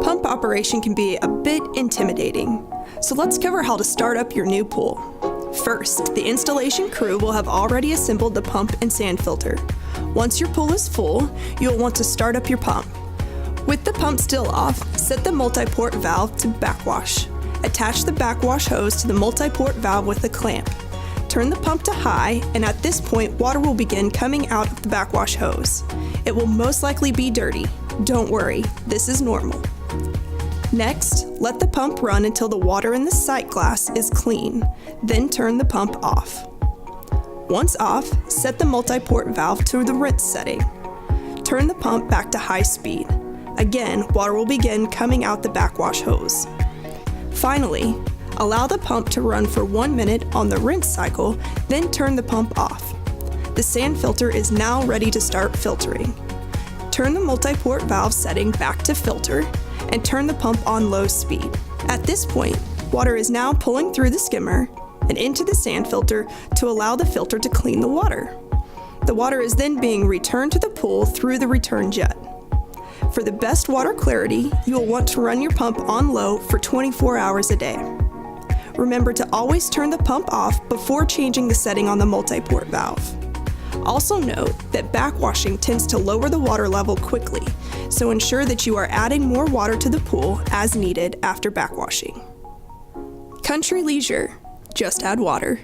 Pump operation can be a bit intimidating, so let's cover how to start up your new pool. First, the installation crew will have already assembled the pump and sand filter. Once your pool is full, you'll want to start up your pump. With the pump still off, set the multi-port valve to backwash. Attach the backwash hose to the multi-port valve with a clamp. Turn the pump to high, and at this point, water will begin coming out of the backwash hose. It will most likely be dirty. Don't worry, this is normal. Next, let the pump run until the water in the sight glass is clean, then turn the pump off. Once off, set the multi-port valve to the rinse setting. Turn the pump back to high speed. Again, water will begin coming out the backwash hose. Finally, allow the pump to run for 1 minute on the rinse cycle, then turn the pump off. The sand filter is now ready to start filtering. Turn the multi-port valve setting back to filter and turn the pump on low speed. At this point, water is now pulling through the skimmer and into the sand filter to allow the filter to clean the water. The water is then being returned to the pool through the return jet. For the best water clarity, you will want to run your pump on low for 24 hours a day. Remember to always turn the pump off before changing the setting on the multi-port valve. Also note that backwashing tends to lower the water level quickly, so ensure that you are adding more water to the pool as needed after backwashing. Country leisure, just add water.